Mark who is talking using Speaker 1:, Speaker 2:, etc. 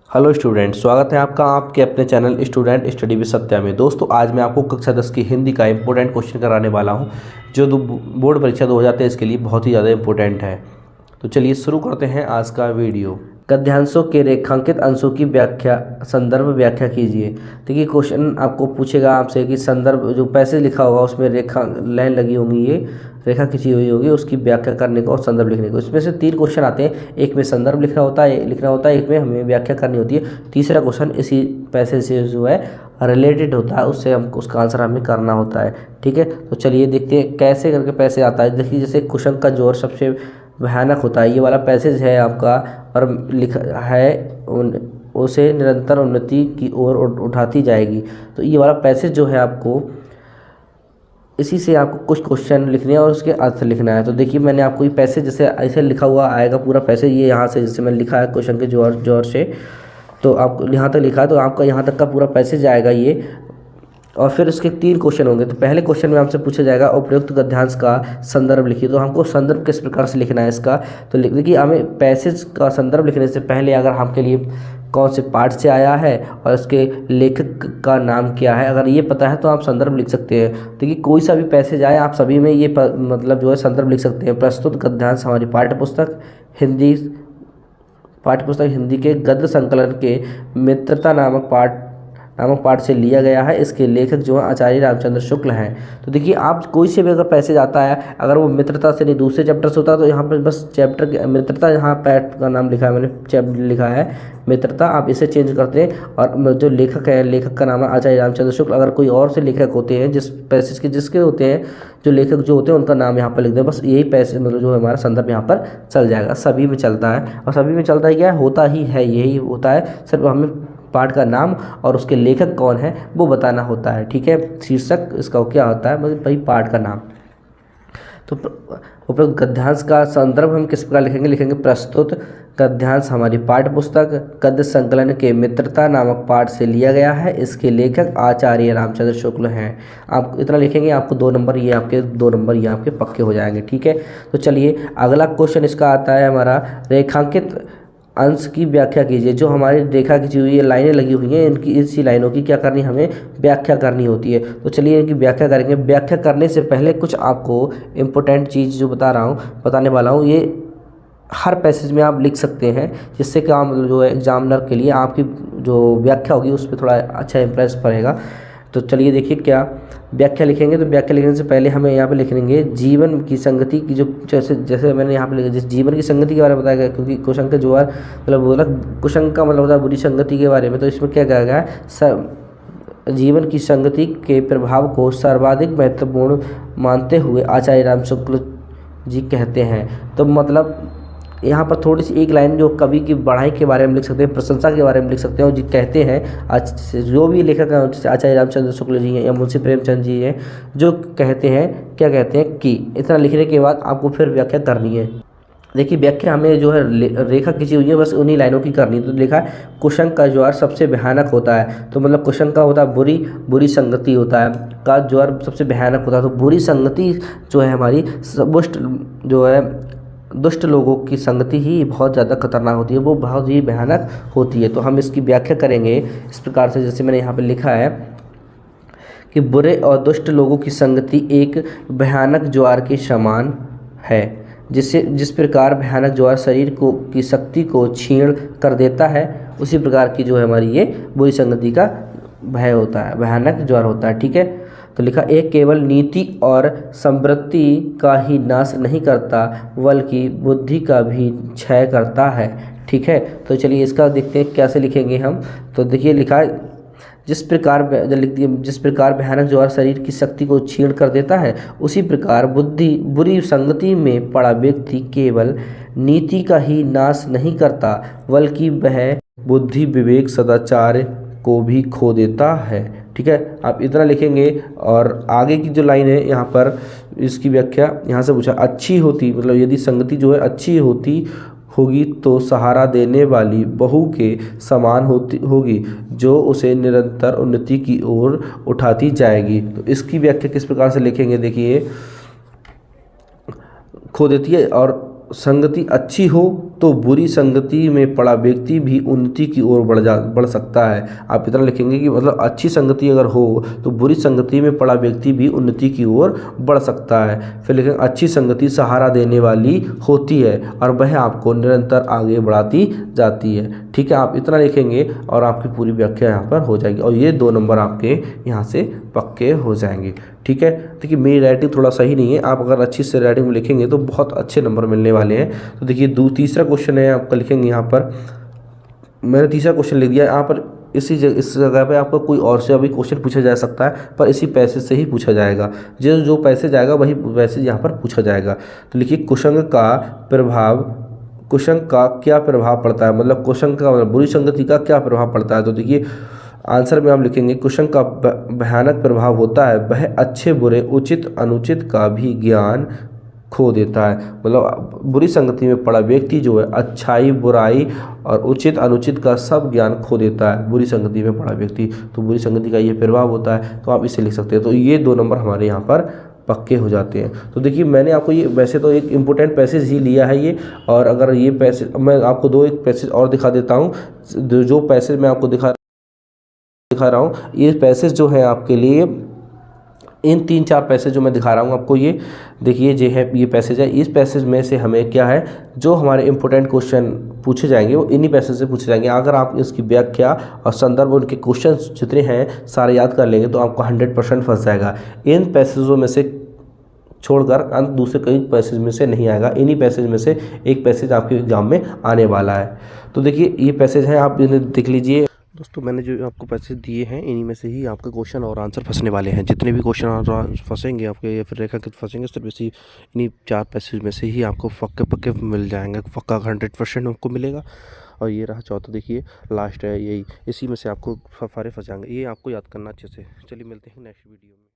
Speaker 1: Hello student, स्वागत है आपका आपके अपने channel student study with Satya में। दोस्तों, आज मैं आपको कक्षा 10 की हिंदी का इंपॉर्टेंट क्वेश्चन कराने वाला हूं, जो बोर्ड परीक्षा 2023 के लिए बहुत ही ज़्यादा इंपॉर्टेंट है। तो चलिए शुरू करते हैं आज का वीडियो। गद्यांशों के रेखांकित अंशों की व्याख्या, संदर्भ व्याख्या कीजिए। देखिए, क्वेश्चन आपको पूछेगा आपसे कि संदर्भ, जो पैसेज लिखा होगा उसमें रेखा लाइन लगी होंगी, ये रेखा खींची हुई होगी, उसकी व्याख्या करने को और संदर्भ लिखने को। इसमें से 3 क्वेश्चन आते हैं, एक में संदर्भ लिखना होता है, एक में हमें व्याख्या करनी होती है। तीसरा क्वेश्चन इसी पैसेज से जो है रिलेटेड होता है, उससे हम उसका आंसर हमें करना होता है। ठीक है, तो चलिए देखते हैं कैसे करके पैसे आता है। देखिए, जैसे कुशंक का जोर सबसे भयानक होता है, ये वाला पैसेज है आपका, और लिखा है उसे निरंतर उन्नति की ओर उठाती जाएगी। तो ये वाला पैसेज जो है आपको, इसी से आपको कुछ क्वेश्चन लिखने हैं और उसके अर्थ लिखना है। तो देखिए, मैंने आपको ये पैसेज जैसे ऐसे लिखा हुआ आएगा पूरा पैसेज, ये यहाँ से जैसे मैंने लिखा है क्वेश्चन के जोर से, तो आपको यहाँ तक लिखा है, तो आपका यहाँ तक का पूरा पैसेज आएगा ये। और फिर इसके 3 क्वेश्चन होंगे। तो पहले क्वेश्चन में हमसे पूछा जाएगा उपयुक्त गद्यांश का संदर्भ लिखिए। तो हमको संदर्भ किस प्रकार से लिखना है इसका, तो देखिए, हमें पैसेज का संदर्भ लिखने से पहले अगर हमके लिए कौन से पाठ से आया है और इसके लेखक का नाम क्या है, अगर ये पता है तो आप संदर्भ लिख सकते हैं। देखिए, कोई सा भी पैसेज आए, आप सभी में ये मतलब जो है संदर्भ लिख सकते हैं। प्रस्तुत गद्यांश हमारी पाठ्यपुस्तक हिंदी के गद्य संकलन के मित्रता नामक पाठ से लिया गया है। इसके लेखक जो है आचार्य रामचंद्र शुक्ल हैं। तो देखिए, आप कोई से भी अगर पैसेज आता है, अगर वो मित्रता से नहीं दूसरे चैप्टर से होता है, तो यहाँ पर बस चैप्टर के मित्रता, यहाँ पाठ का नाम लिखा है, मैंने चैप्टर लिखा है मित्रता, आप इसे चेंज करते हैं। और जो लेखक है, लेखक का नाम है आचार्य रामचंद्र शुक्ल। अगर कोई और से लेखक होते हैं, जिस पैसेज के जिसके होते हैं, जो लेखक जो होते हैं, उनका नाम यहाँ पर लिख दें। बस यही पैसेज मतलब जो है हमारा संदर्भ यहाँ पर चल जाएगा। सभी में चलता है, और सभी में चलता है क्या होता ही है, यही होता है। सिर्फ हमें पाठ का नाम और उसके लेखक कौन है वो बताना होता है। ठीक है, शीर्षक इसका क्या होता है, मतलब भाई पाठ का नाम। तो उपयुक्त गद्यांश का संदर्भ हम किस प्रकार लिखेंगे, प्रस्तुत गद्यांश हमारी पाठ्यपुस्तक गद्य संकलन के मित्रता नामक पाठ से लिया गया है। इसके लेखक आचार्य रामचंद्र शुक्ल हैं। आप इतना लिखेंगे, आपको 2 नंबर ये आपके पक्के हो जाएंगे। ठीक है, तो चलिए अगला क्वेश्चन इसका आता है हमारा, रेखांकित अंश की व्याख्या कीजिए। जो हमारी रेखा खींची हुई है, लाइनें लगी हुई हैं, इनकी इसी लाइनों की क्या करनी, हमें व्याख्या करनी होती है। तो चलिए इनकी व्याख्या करेंगे। व्याख्या करने से पहले कुछ आपको इम्पोर्टेंट चीज़ जो बताने वाला हूँ, ये हर पैसेज में आप लिख सकते हैं, जिससे कि आप जो है एग्जामिनर के लिए आपकी जो व्याख्या होगी उस पर थोड़ा अच्छा इंप्रेस पड़ेगा। तो चलिए देखिए क्या व्याख्या लिखेंगे। तो व्याख्या लिखने से पहले हमें यहाँ पे लिखेंगे जीवन की संगति की, जो जैसे मैंने यहाँ पे लिखा, जिस जीवन की संगति के बारे में बताया गया, क्योंकि कुशंक जो है मतलब बोला, कुशंक का मतलब होता है बुरी संगति के बारे में। तो इसमें क्या कहा गया है, जीवन की संगति के प्रभाव को सर्वाधिक महत्वपूर्ण मानते हुए आचार्य राम शुक्ल जी कहते हैं। तो मतलब यहाँ पर थोड़ी सी एक लाइन जो कवि की बढ़ाई के बारे में लिख सकते हैं, प्रशंसा के बारे में लिख सकते हैं। और जी कहते हैं, जो भी लेखक हैं, आचार्य रामचंद्र शुक्ल जी हैं या मुंशी प्रेमचंद जी हैं, जो कहते हैं, क्या कहते हैं कि, इतना लिखने के बाद आपको फिर व्याख्या करनी है। देखिए, व्याख्या हमें जो है रेखा खींची हुई है, बस उन्हीं लाइनों की करनी है। तो लिखा है कुशंक का ज्वार सबसे भयानक होता है। तो मतलब कुशंक का होता है बुरी संगति होता है, का ज्वार सबसे भयानक होता है। तो बुरी संगति जो है हमारी दुष्ट लोगों की संगति ही बहुत ज़्यादा खतरनाक होती है, वो बहुत ही भयानक होती है। तो हम इसकी व्याख्या करेंगे इस प्रकार से, जैसे मैंने यहाँ पे लिखा है कि बुरे और दुष्ट लोगों की संगति एक भयानक ज्वार के समान है। जिस प्रकार भयानक ज्वार शरीर की शक्ति को क्षीण कर देता है, उसी प्रकार की जो है हमारी ये बुरी संगति का भय होता है, भयानक ज्वार होता है। ठीक है, तो लिखा, एक केवल नीति और समृद्धि का ही नाश नहीं करता, बल्कि बुद्धि का भी क्षय करता है। ठीक है, तो चलिए इसका देखते हैं कैसे लिखेंगे हम। तो देखिए लिखा है, जिस प्रकार भयानक ज्वार शरीर की शक्ति को क्षीण कर देता है, उसी प्रकार बुरी संगति में पड़ा व्यक्ति केवल नीति का ही नाश नहीं करता, बल्कि वह बुद्धि, विवेक, सदाचार को भी खो देता है। ठीक है, आप इतना लिखेंगे। और आगे की जो लाइन है यहाँ पर, इसकी व्याख्या यहाँ से पूछा, अच्छी होती, मतलब यदि संगति जो है अच्छी होगी तो सहारा देने वाली बहू के समान होगी, जो उसे निरंतर उन्नति की ओर उठाती जाएगी। तो इसकी व्याख्या किस प्रकार से लिखेंगे, देखिए, खो देती है और संगति अच्छी हो तो बुरी संगति में पड़ा व्यक्ति भी उन्नति की ओर बढ़ सकता है। आप इतना लिखेंगे कि मतलब अच्छी संगति अगर हो तो बुरी संगति में पड़ा व्यक्ति भी उन्नति की ओर बढ़ सकता है। फिर लिखेंगे अच्छी संगति सहारा देने वाली होती है और वह आपको निरंतर आगे बढ़ाती जाती है। ठीक है, आप इतना लिखेंगे और आपकी पूरी व्याख्या यहाँ पर हो जाएगी और ये 2 नंबर आपके यहाँ से पक्के हो जाएंगे। ठीक है, देखिए मेरी राइटिंग थोड़ा सही नहीं है, आप अगर अच्छी से राइटिंग में लिखेंगे तो बहुत अच्छे नंबर मिलने वाले हैं। तो देखिए तीसरा क्वेश्चन है आपका, लिखेंगे यहाँ पर, मैंने तीसरा क्वेश्चन लिख दिया यहाँ पर। इस जगह पे आपको कोई और से अभी क्वेश्चन पूछा जा सकता है, पर इसी पैसेज से ही पूछा जाएगा। जो पैसेज आएगा वही पैसेज यहाँ पर पूछा जाएगा। तो लिखिए कुसंग का क्या प्रभाव पड़ता है, मतलब कुसंग का मतलब बुरी संगति का क्या प्रभाव पड़ता है। तो देखिए आंसर में आप लिखेंगे कुसंग का भयानक प्रभाव होता है, वह अच्छे बुरे उचित अनुचित का भी ज्ञान खो देता है। मतलब बुरी संगति में पड़ा व्यक्ति जो है अच्छाई बुराई और उचित अनुचित का सब ज्ञान खो देता है, बुरी संगति में पड़ा व्यक्ति। तो बुरी संगति का ये प्रभाव होता है, तो आप इसे लिख सकते हैं। तो ये 2 नंबर हमारे यहाँ पर पक्के हो जाते हैं। तो देखिए मैंने आपको ये वैसे तो एक इम्पोर्टेंट पैसेज ही लिया है ये, और अगर ये पैसेज मैं आपको 2 एक पैसेज और दिखा देता हूँ। जो पैसेज मैं आपको दिखा रहा हूँ, ये पैसेज जो है आपके लिए, इन 3-4 पैसेज जो मैं दिखा रहा हूँ आपको, ये देखिए जो है ये पैसेज है। इस पैसेज में से हमें क्या है, जो हमारे इंपॉर्टेंट क्वेश्चन पूछे जाएंगे वो इन्हीं पैसेज से पूछे जाएंगे। अगर आप इसकी व्याख्या और संदर्भ उनके क्वेश्चन जितने हैं सारे याद कर लेंगे तो आपको 100% फंस जाएगा। इन पैसेजों में से छोड़कर अंत दूसरे कई पैसेज में से नहीं आएगा, इन्हीं पैसेज में से एक पैसेज आपके एग्जाम में आने वाला है। तो देखिए ये पैसेज है, आप इन्हें देख लीजिए। दोस्तों मैंने जो आपको पैसेज दिए हैं इन्हीं में से ही आपके क्वेश्चन और आंसर फंसने वाले हैं। जितने भी क्वेश्चन फंसेंगे आपके या फिर रेखांकित फंसेंगे सिर्फ इन्हीं 4 पैसेज में से ही आपको पक्के मिल जाएंगे, पक्का 100% आपको मिलेगा। और ये रहा चौथा, देखिए लास्ट है यही, इसी में से आपको सारे फंस जाएंगे। ये आपको याद करना अच्छे से। चलिए मिलते हैं नेक्स्ट वीडियो में।